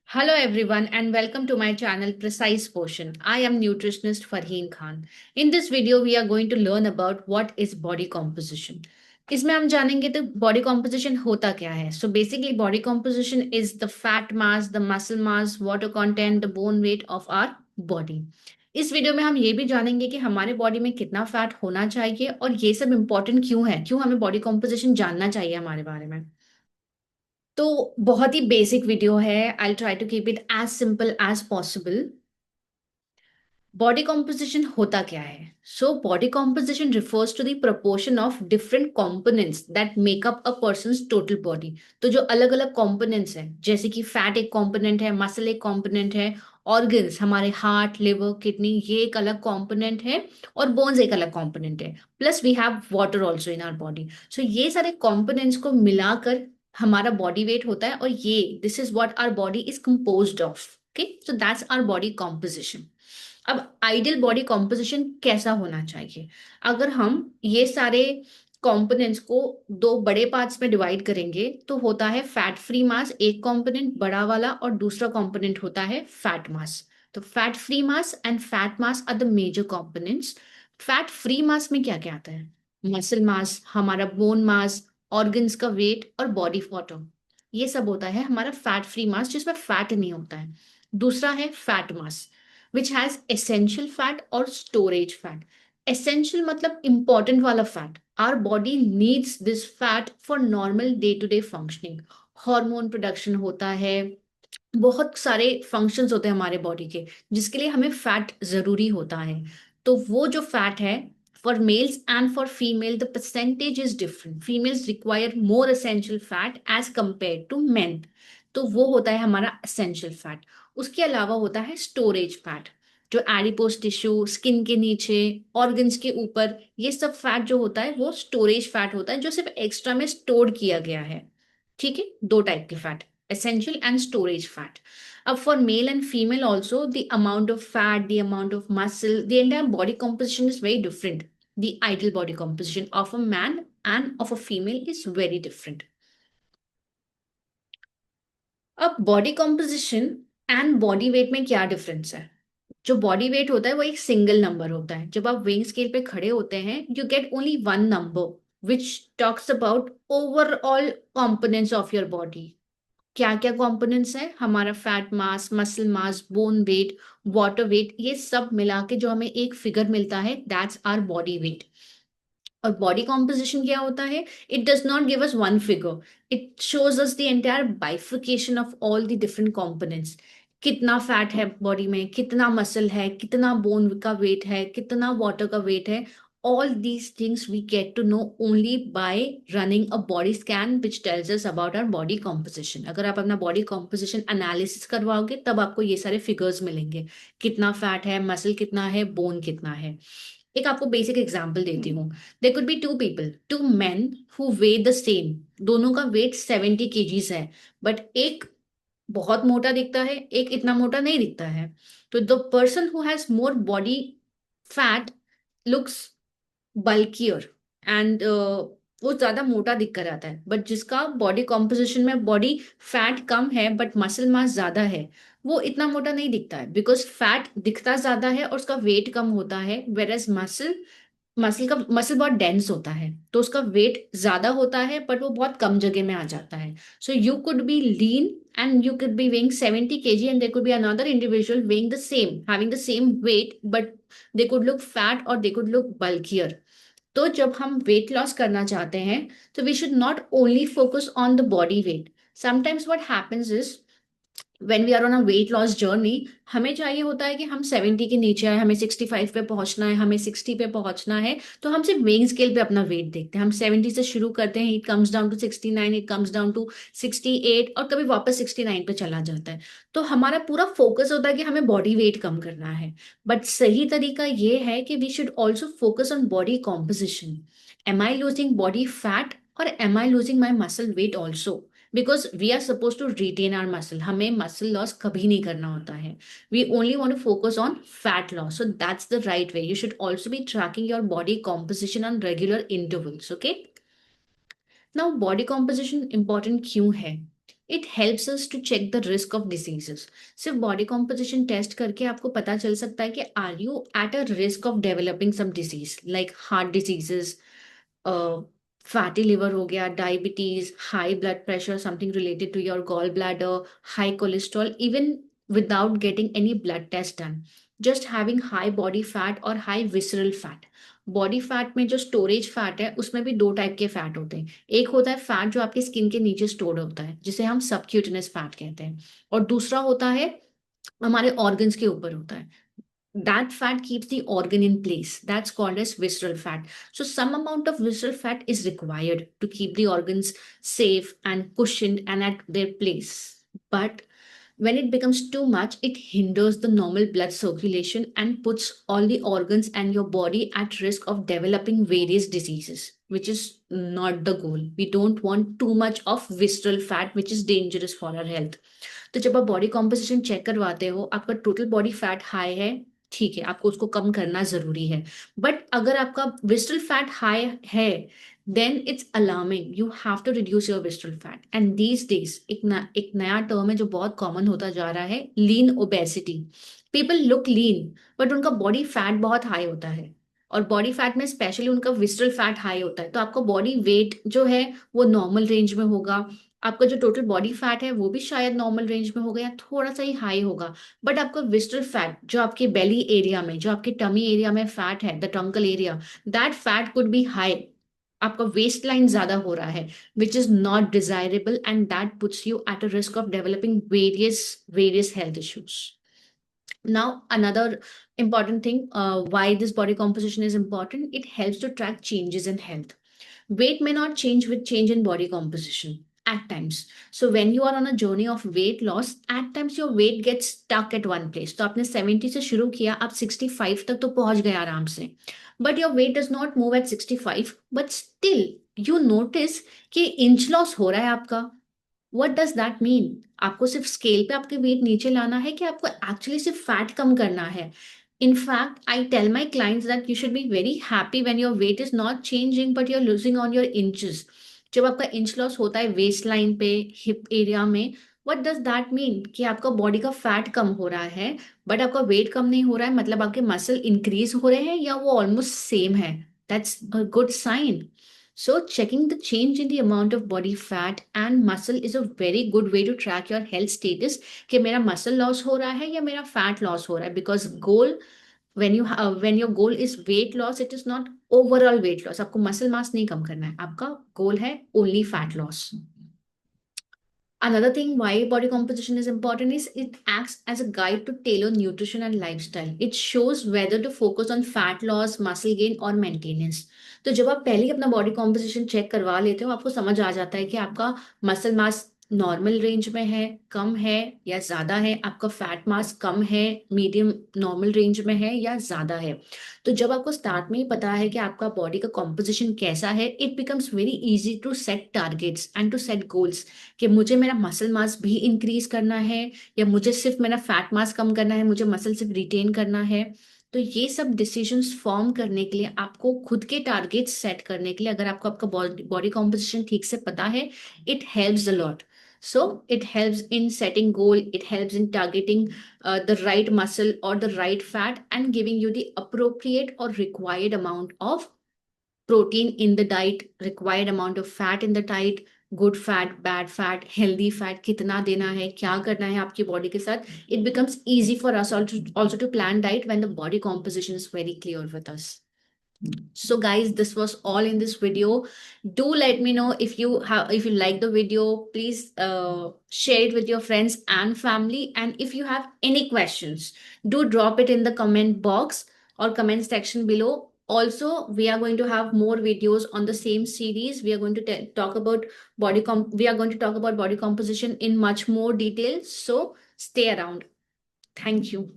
Hello everyone and welcome to my channel Precise Portion. I am nutritionist Farheen Khan. In this video we are going to learn about what is body composition. इसमें हम जानेंगे तो body composition होता क्या है. So basically body composition is the fat mass, the muscle mass, water content, the bone weight of our body. इस video में हम ये भी जानेंगे कि हमारे बॉडी में कितना फैट होना चाहिए और ये सब इंपॉर्टेंट क्यों है, क्यों हमें बॉडी कॉम्पोजिशन जानना चाहिए हमारे बारे में. तो बहुत ही बेसिक वीडियो है. I try to keep it as simple as possible. Body composition होता क्या है? So body composition refers to the proportion of different components that make up a person's total body. तो जो अलग अलग कॉम्पोनेंट्स हैं, जैसे कि फैट एक कॉम्पोनेंट है, मसल एक कॉम्पोनेंट है, ऑर्गन्स हमारे हार्ट, लिवर, किडनी ये एक अलग कॉम्पोनेंट है, और बोन्स एक अलग कॉम्पोनेंट है. Plus we have water also in our body. So ये सारे कॉम्पोनेंट्स को मिलाकर हमारा बॉडी वेट होता है, और ये this is what our body is composed of. Okay, so that's our body composition. अब आइडियल बॉडी कॉम्पोजिशन कैसा होना चाहिए? अगर हम ये सारे कंपोनेंट्स को दो बड़े पार्ट्स में डिवाइड करेंगे तो होता है फैट फ्री मास एक कंपोनेंट बड़ा वाला, और दूसरा कंपोनेंट होता है फैट मास. तो fat free mass and fat mass are the major components. Fat free mass में क्या क्या आता है? मसल मास, हमारा बोन मास, ऑर्गन्स का वेट और बॉडी वाटर, ये सब होता है हमारा फैट फ्री मास, जिसमें फैट नहीं होता है. दूसरा है fat mass which has essential fat और storage fat. Essential मतलब important वाला fat. Our body needs this fat for normal day to day functioning. Hormone production होता है, बहुत सारे फंक्शंस होते हैं हमारे बॉडी के, जिसके लिए हमें फैट जरूरी होता है. तो वो जो फैट है, for males and for female the percentage is different. Females require more essential fat as compared to men. तो वो होता है हमारा एसेंशियल फैट. उसके अलावा होता है स्टोरेज फैट, जो एडिपोज टिश्यू, स्किन के नीचे, ऑर्गन्स के ऊपर, ये सब फैट जो होता है वो स्टोरेज फैट होता है, जो सिर्फ एक्स्ट्रा में स्टोर किया गया है. ठीक है, दो टाइप के fat, essential and storage fat. For male and female also, the amount of fat, the amount of muscle, the entire body composition is very different. The ideal body composition of a man and of a female is very different. अब body composition and body weight में क्या difference है? जो body weight होता है वो एक single number होता है. जब आप वेइंग स्केल पे खड़े होते हैं, you get only one number which talks about overall components of your body. क्या क्या कंपोनेंट्स हैं? हमारा fat mass, muscle mass, bone weight, water weight, ये सब मिला के जो हमें एक फिगर मिलता है, दैट्स आवर बॉडी वेट. और बॉडी कॉम्पोजिशन क्या होता है? It does not give us one figure, it shows us the entire बाइफिकेशन of all the different components. कितना फैट है बॉडी में, कितना मसल है, कितना बोन का वेट है, कितना वाटर का वेट है. All these things we get to know only by running a body scan which tells us about our body composition. अगर आप अपना body composition analysis करवाओगे तब आपको ये सारे figures मिलेंगे, कितना फैट है, मसल कितना है, बोन कितना है. एक आपको बेसिक एग्जांपल देती हूँ. There could be two people, two men who weigh the same. दोनों का वेट 70 kgs है, बट एक बहुत मोटा दिखता है, एक इतना मोटा नहीं दिखता है. तो the person who has more body fat looks bulkier and वो ज्यादा मोटा दिख कर आता है. बट जिसका बॉडी कॉम्पोजिशन में बॉडी फैट कम है बट मसल मास ज्यादा है, वो इतना मोटा नहीं दिखता है, बिकॉज फैट दिखता ज्यादा है और उसका वेट कम होता है. वेर एज मसल बहुत डेंस होता है, तो उसका वेट ज्यादा होता है बट वो बहुत कम जगह में आ जाता है. So you could be lean and you could be weighing 70 kg, and there could be another individual weighing the same, having the same weight, but they could look fat or they could look bulkier. तो जब हम weight loss करना चाहते हैं, तो we should not only focus on the body weight. Sometimes what happens is, when we are on a weight loss journey, हमें चाहिए होता है कि हम 70 के नीचे आए, हमें 65 पे पहुंचना है, हमें 60 पे पहुंचना है. तो हम सिर्फ वेइंग स्केल पे अपना वेट देखते हैं. हम 70 से शुरू करते हैं, it comes down to 69, it comes down to 68, और कभी वापस 69 पे चला जाता है. तो हमारा पूरा फोकस होता है कि हमें बॉडी वेट कम करना है. बट सही तरीका ये है कि we should also focus on body composition. Am I losing body fat, और am I losing my muscle weight also? Because we are suppose to retain our muscle. हमें मसल लॉस कभी नहीं करना होता है. We only want to focus on fat loss. So that's the right way. You should also be tracking your body composition on regular intervals. Okay, now body composition important क्यों है? It helps us to check the risk of diseases. सिर्फ body composition test करके आपको पता चल सकता है कि are you at a risk of developing some disease like heart diseases, fatty liver हो गया, diabetes, high blood pressure, something related to your gall bladder, high cholesterol, even without getting any blood test done. Just having high body fat or high visceral fat. Body fat में जो storage fat है उसमें भी दो type के fat होते हैं. एक होता है फैट जो आपकी स्किन के नीचे स्टोर्ड होता है जिसे हम सबक्यूटेनियस फैट कहते हैं, और दूसरा होता है हमारे ऑर्गन्स के ऊपर होता है. That fat keeps the organ in place. That's called as visceral fat. So some amount of visceral fat is required to keep the organs safe and cushioned and at their place. But when it becomes too much, it hinders the normal blood circulation and puts all the organs and your body at risk of developing various diseases, which is not the goal. We don't want too much of visceral fat, which is dangerous for our health. तो जब आप body composition check करवाते हो, आपका total body fat high है, ठीक है, आपको उसको कम करना जरूरी है. बट अगर आपका विस्ट्रल फैट हाई है, then it's alarming. You have to reduce your visceral fat. And these days एक नया टर्म है जो बहुत कॉमन होता जा रहा है, lean obesity. People look lean but उनका बॉडी फैट बहुत हाई होता है, और बॉडी फैट में स्पेशली उनका विस्ट्रल फैट हाई होता है. तो आपका बॉडी वेट जो है वो नॉर्मल रेंज में होगा, आपका जो टोटल बॉडी फैट है वो भी शायद नॉर्मल रेंज में होगा या थोड़ा सा ही हाई होगा. बट आपका विस्टल फैट जो आपके बेली एरिया में, जो आपके टमी एरिया में फैट है, the truncal area, that fat could be high. आपका वेस्ट लाइन ज्यादा हो रहा है, which is not desirable, and that puts you at a risk of developing various health issues. Now, another important thing, why this body composition is important, it helps to track changes in health. Weight may not change with change in body composition at times. So when you are on a journey of weight loss, at times your weight gets stuck at one place. तो आपने 70 से शुरू किया, आप 65 तक तो पहुंच गए आराम से. But your weight does not move at 65, but still you notice कि इंच लॉस हो रहा है आपका. What does that mean? आपको सिर्फ स्केल पे आपके वेट नीचे लाना है कि आपको एक्चुअली सिर्फ फैट कम करना है? In fact, I tell my clients that you should be very happy when your weight is not changing, but you're losing on your inches. जब आपका इंच लॉस होता है वेस्ट लाइन पे, हिप एरिया में, what does that mean? कि आपका body का fat कम हो रहा है बट आपका वेट कम नहीं हो रहा है, मतलब आपके मसल इंक्रीज हो रहे हैं या वो ऑलमोस्ट सेम है. That's a good sign. So checking the change in the amount of body fat and muscle is a very good way to track your health status कि मेरा muscle loss हो रहा है या मेरा fat loss हो रहा है. Because goal, when your goal is weight loss, it is not overall weight loss. आपको muscle mass नहीं कम करना है, आपका goal है only fat loss. Another thing why body composition is important is it acts as a guide to tailor nutrition and lifestyle. It shows whether to focus on fat loss, muscle gain or maintenance. तो जब आप पहले ही अपना body composition check करवा लेते हो, आपको समझ आ जाता है कि आपका मसल मास नॉर्मल रेंज में है, कम है या ज्यादा है, आपका फैट मास कम है, मीडियम नॉर्मल रेंज में है या ज्यादा है. तो जब आपको स्टार्ट में ही पता है कि आपका बॉडी का कॉम्पोजिशन कैसा है, it becomes very easy to set targets and to set goals कि मुझे मेरा मसल मास भी इंक्रीज करना है या मुझे सिर्फ मेरा फैट मास कम करना है, मुझे मसल सिर्फ रिटेन करना है. तो ये सब डिसीजंस फॉर्म करने के लिए, आपको खुद के टारगेट्स सेट करने के लिए, अगर आपको आपका बॉडी कॉम्पोजिशन ठीक से पता है, it helps a lot. So it helps in setting goal, it helps in targeting the right muscle or the right fat and giving you the appropriate or required amount of protein in the diet, required amount of fat in the diet, good fat, bad fat, healthy fat, कितना देना है, क्या करना है आपकी body के साथ. It becomes easy for us also to plan diet when the body composition is very clear with us. So guys, this was all in this video. Do let me know if you like the video. Please share it with your friends and family, and if you have any questions, do drop it in the comment box or comment section below. Also, we are going to have more videos on the same series. We are going to talk about body composition in much more detail. So stay around. Thank you.